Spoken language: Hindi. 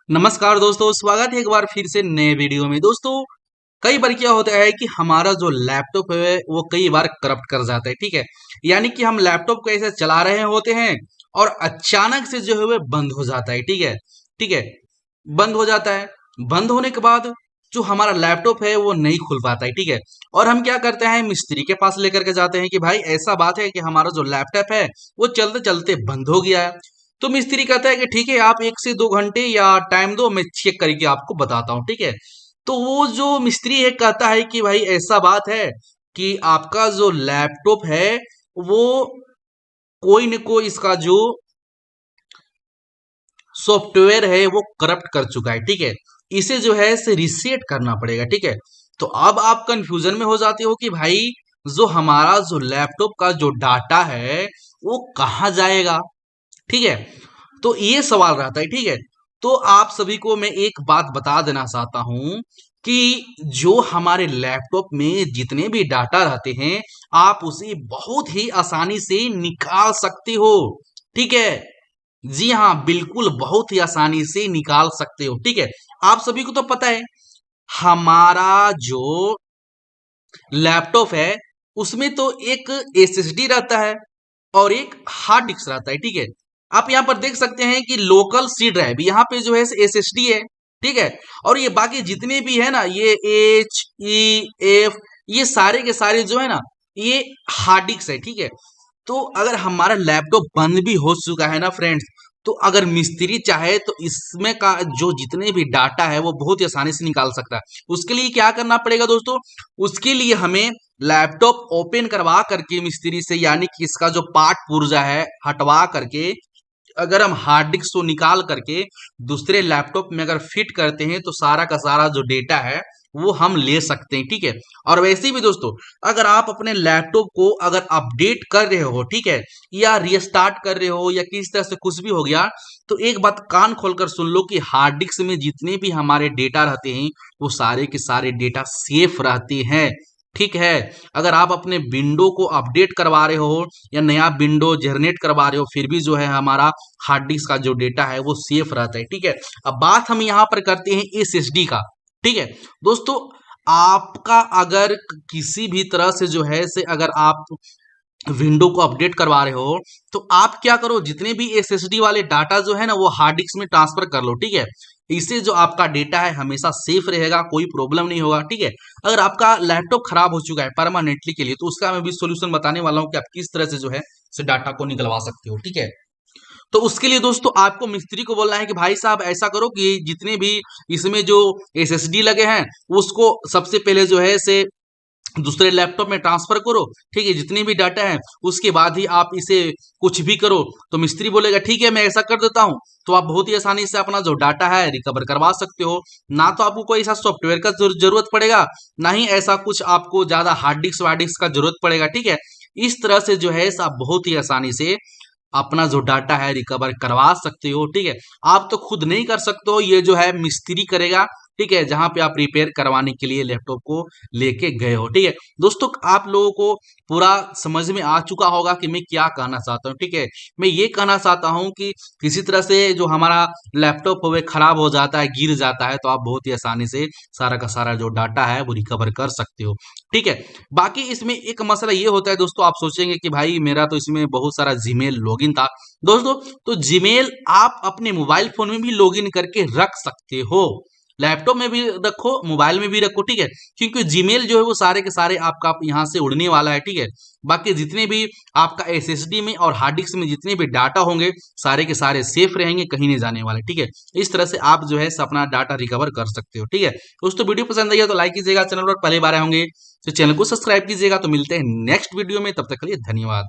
नमस्कार दोस्तों, स्वागत है एक बार फिर से नए वीडियो में। दोस्तों, कई बार क्या होता है कि हमारा जो लैपटॉप है वो कई बार करप्ट कर जाता है। ठीक है, यानी कि हम लैपटॉप को ऐसे चला रहे होते हैं और अचानक से जो है वो बंद हो जाता है। ठीक है, ठीक है, बंद हो जाता है। बंद होने के बाद जो हमारा लैपटॉप है वो नहीं खुल पाता है। ठीक है, और हम क्या करते हैं, मिस्त्री के पास लेकर के जाते हैं कि भाई ऐसा बात है कि हमारा जो लैपटॉप है वो चलते चलते बंद हो गया है। तो मिस्त्री कहता है कि ठीक है, आप 1 से 2 घंटे या टाइम दो, मैं चेक करके आपको बताता हूँ। ठीक है, तो वो जो मिस्त्री है कहता है कि भाई ऐसा बात है कि आपका जो लैपटॉप है वो कोई न कोई इसका जो सॉफ्टवेयर है वो करप्ट कर चुका है। ठीक है, इसे जो है इसे रीसेट करना पड़ेगा। ठीक है, तो अब आप कंफ्यूजन में हो जाते हो कि भाई जो हमारा जो लैपटॉप का जो डाटा है वो कहाँ जाएगा। ठीक है, तो ये सवाल रहता है। ठीक है, तो आप सभी को मैं एक बात बता देना चाहता हूं कि जो हमारे लैपटॉप में जितने भी डाटा रहते हैं आप उसे बहुत ही आसानी से निकाल सकते हो। ठीक है, जी हाँ, बिल्कुल बहुत ही आसानी से निकाल सकते हो। ठीक है, आप सभी को तो पता है हमारा जो लैपटॉप है उसमें तो एक एसएसडी रहता है और एक हार्ड डिस्क रहता है। ठीक है, आप यहाँ पर देख सकते हैं कि लोकल सी ड्राइव यहाँ पे जो है एसएसडी है। ठीक है, और ये बाकी जितने भी है ना, ये HEF, ये सारे के सारे जो है ना ये हार्ड डिस्क है। ठीक है, तो अगर हमारा लैपटॉप बंद भी हो चुका है ना फ्रेंड्स, तो अगर मिस्त्री चाहे तो इसमें का जो जितने भी डाटा है वो बहुत ही आसानी से निकाल सकता है। उसके लिए क्या करना पड़ेगा दोस्तों, उसके लिए हमें लैपटॉप ओपन करवा करके मिस्त्री से, यानी कि इसका जो पार्ट पुर्जा है हटवा करके अगर हम हार्ड डिस्क को निकाल करके दूसरे लैपटॉप में अगर फिट करते हैं तो सारा का सारा जो डेटा है वो हम ले सकते हैं। ठीक है, और वैसे भी दोस्तों, अगर आप अपने लैपटॉप को अगर अपडेट कर रहे हो, ठीक है, या रीस्टार्ट कर रहे हो या किसी तरह से कुछ भी हो गया, तो एक बात कान खोलकर सुन लो कि हार्ड डिस्क में जितने भी हमारे डेटा रहते हैं वो सारे के सारे डेटा सेफ रहते हैं। ठीक है, अगर आप अपने विंडो को अपडेट करवा रहे हो या नया विंडो जनरेट करवा रहे हो फिर भी जो है हमारा हार्ड डिस्क का जो डेटा है वो सेफ रहता है। ठीक है, अब बात हम यहाँ पर करते हैं एसएसडी का। ठीक है दोस्तों, आपका अगर किसी भी तरह से जो है से अगर आप विंडो को अपडेट करवा रहे हो तो आप क्या करो, जितने भी एसएसडी वाले डाटा जो है ना वो हार्ड डिस्क में ट्रांसफर कर लो। ठीक है, इससे जो आपका डेटा है हमेशा सेफ रहेगा, कोई प्रॉब्लम नहीं होगा। ठीक है, अगर आपका लैपटॉप खराब हो चुका है परमानेंटली के लिए तो उसका मैं भी सोल्यूशन बताने वाला हूँ कि आप किस तरह से जो है से डाटा को निकलवा सकते हो। ठीक है, तो उसके लिए दोस्तों आपको मिस्त्री को बोलना है कि भाई साहब ऐसा करो कि जितने भी इसमें जो एसएसडी लगे हैं उसको सबसे पहले जो है से दूसरे लैपटॉप में ट्रांसफर करो। ठीक है, जितने भी डाटा है उसके बाद ही आप इसे कुछ भी करो। तो मिस्त्री बोलेगा ठीक है मैं ऐसा कर देता हूं, तो आप बहुत ही आसानी से अपना जो डाटा है रिकवर करवा सकते हो। ना तो आपको कोई ऐसा सॉफ्टवेयर का जरूरत पड़ेगा, ना ही ऐसा कुछ आपको ज्यादा हार्ड डिस्क वार्ड डिस्क का जरूरत पड़ेगा। ठीक है, इस तरह से जो है आप बहुत ही आसानी से अपना जो डाटा है रिकवर करवा सकते हो। ठीक है, आप तो खुद नहीं कर सकते हो, ये जो है मिस्त्री करेगा। ठीक है, जहां पे आप रिपेयर करवाने के लिए लैपटॉप को लेके गए हो। ठीक है दोस्तों, आप लोगों को पूरा समझ में आ चुका होगा कि मैं क्या कहना चाहता हूँ। ठीक है, मैं ये कहना चाहता हूँ कि किसी तरह से जो हमारा लैपटॉप हो खराब हो जाता है, गिर जाता है, तो आप बहुत ही आसानी से सारा का सारा जो डाटा है वो रिकवर कर सकते हो। ठीक है, बाकी इसमें एक मसला ये होता है दोस्तों, आप सोचेंगे कि भाई मेरा तो इसमें बहुत सारा जीमेल लॉगिन था। दोस्तों, तो जीमेल आप अपने मोबाइल फोन में भी लॉगिन करके रख सकते हो, लैपटॉप में भी रखो, मोबाइल में भी रखो। ठीक है, क्योंकि जीमेल जो है वो सारे के सारे आपका यहाँ से उड़ने वाला है। ठीक है, बाकी जितने भी आपका एसएसडी में और हार्ड डिस्क में जितने भी डाटा होंगे सारे के सारे सेफ रहेंगे, कहीं नहीं जाने वाले। ठीक है, इस तरह से आप जो है अपना डाटा रिकवर कर सकते हो। ठीक है दोस्तों, वीडियो पसंद आई है तो लाइक कीजिएगा, चैनल पर पहली बार आए होंगे तो चैनल को सब्सक्राइब कीजिएगा। तो मिलते हैं नेक्स्ट वीडियो में, तब तक के लिए धन्यवाद।